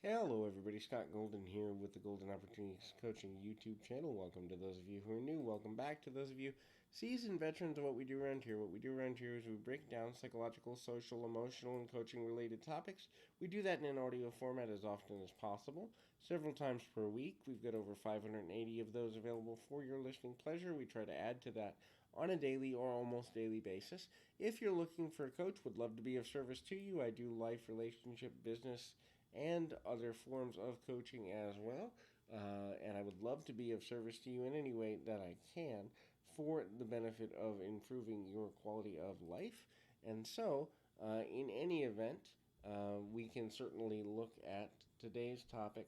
Hello, everybody. Scott Golden here with the Golden Opportunities Coaching YouTube channel. Welcome to those of you who are new. Welcome back to those of you seasoned veterans of what we do around here. What we do around here is we break down psychological, social, emotional, and coaching related topics. We do that in an audio format as often as possible, several times per week. We've got over 580 of those available for your listening pleasure. We try to add to that on a daily or almost daily basis. If you're looking for a coach, would love to be of service to you. I do life, relationship, business, and other forms of coaching as well. And I would love to be of service to you in any way that I can for the benefit of improving your quality of life. And so, in any event, we can certainly look at today's topic.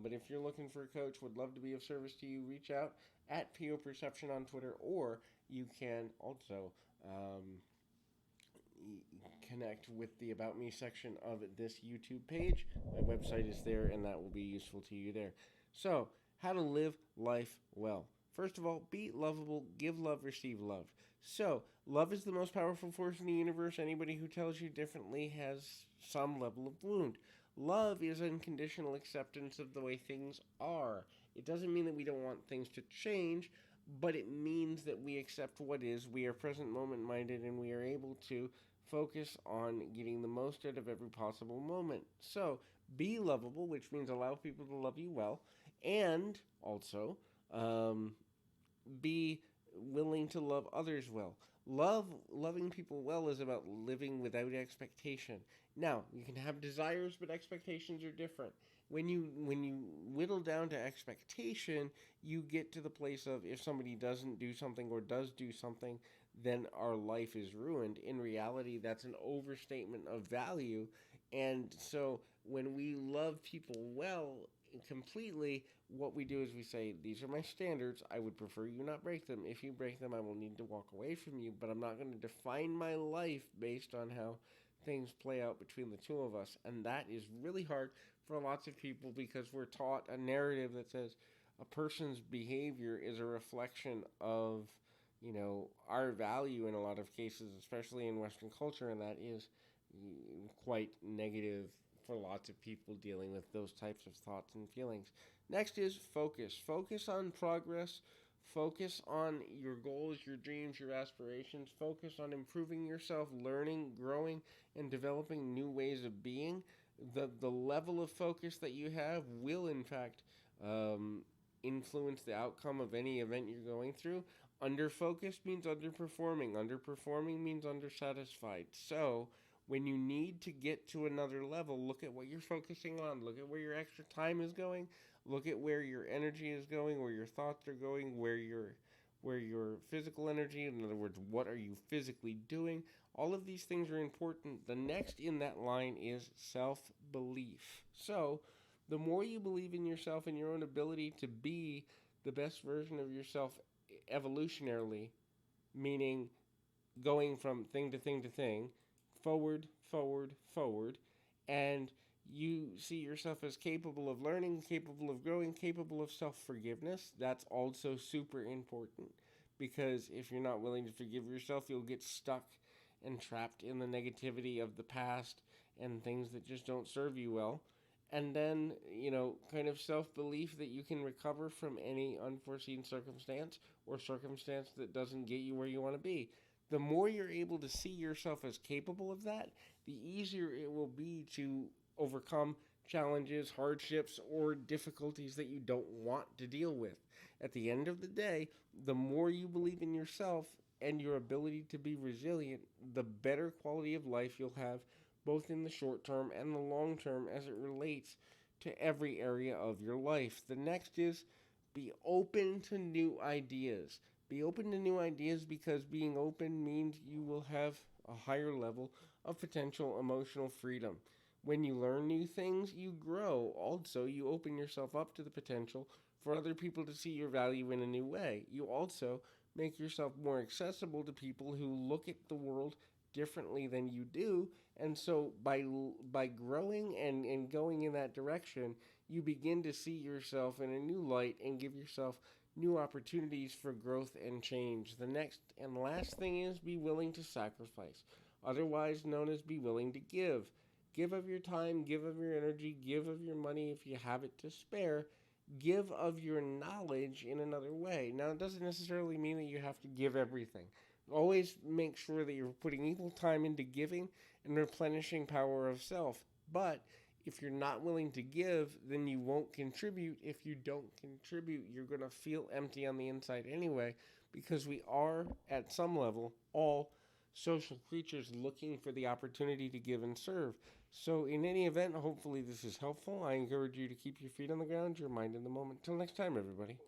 But if you're looking for a coach, would love to be of service to you, reach out at PO Perception on Twitter, or you can also connect with the About Me section of this YouTube page. My website is there, and that will be useful to you there. So, how to live life well. First of all, be lovable, give love, receive love. So, love is the most powerful force in the universe. Anybody who tells you differently has some level of wound. Love is unconditional acceptance of the way things are. It doesn't mean that we don't want things to change, but it means that we accept what is, we are present moment minded, and we are able to focus on getting the most out of every possible moment. So, be lovable, which means allow people to love you well, and also be willing to love others well. Loving people well is about living without expectation. Now, you can have desires, but expectations are different. When you whittle down to expectation, you get to the place of if somebody doesn't do something or does do something, then our life is ruined. In reality, that's an overstatement of value. And so when we love people well, completely, what we do is we say, these are my standards. I would prefer you not break them. If you break them, I will need to walk away from you, but I'm not going to define my life based on how things play out between the two of us. And that is really hard for lots of people because we're taught a narrative that says a person's behavior is a reflection of our value in a lot of cases, especially in Western culture, and that is quite negative for lots of people dealing with those types of thoughts and feelings. Next is focus. Focus on progress. Focus on your goals, your dreams, your aspirations. Focus on improving yourself, learning, growing, and developing new ways of being. The level of focus that you have will, in fact, influence the outcome of any event you're going through. Underfocused means underperforming. Underperforming means undersatisfied. So, when you need to get to another level, look at what you're focusing on. Look at where your extra time is going. Look at where your energy is going, where your thoughts are going, where your physical energy, in other words, what are you physically doing? All of these things are important. The next in that line is self-belief. So, the more you believe in yourself and your own ability to be the best version of yourself evolutionarily, meaning going from thing to thing to thing, forward, forward, forward, and you see yourself as capable of learning, capable of growing, capable of self forgiveness. That's also super important because if you're not willing to forgive yourself, you'll get stuck and trapped in the negativity of the past and things that just don't serve you well. And then, kind of self belief that you can recover from any unforeseen circumstance or circumstance that doesn't get you where you want to be. The more you're able to see yourself as capable of that, the easier it will be to overcome challenges, hardships, or difficulties that you don't want to deal with. At the end of the day, the more you believe in yourself and your ability to be resilient, the better quality of life you'll have, both in the short term and the long term, as it relates to every area of your life. The next is be open to new ideas. Be open to new ideas because being open means you will have a higher level of potential emotional freedom. When you learn new things, you grow. Also, you open yourself up to the potential for other people to see your value in a new way. You also make yourself more accessible to people who look at the world differently than you do. And so by growing and going in that direction, you begin to see yourself in a new light and give yourself new opportunities for growth and change. The next and last thing is be willing to sacrifice, otherwise known as be willing to give. Give of your time, give of your energy, give of your money if you have it to spare. Give of your knowledge in another way. Now, it doesn't necessarily mean that you have to give everything. Always make sure that you're putting equal time into giving and replenishing power of self. But if you're not willing to give, then you won't contribute. If you don't contribute, you're going to feel empty on the inside anyway, because we are, at some level, all social creatures looking for the opportunity to give and serve. So, in any event, hopefully this is helpful. I encourage you to keep your feet on the ground, your mind in the moment. Till next time, everybody.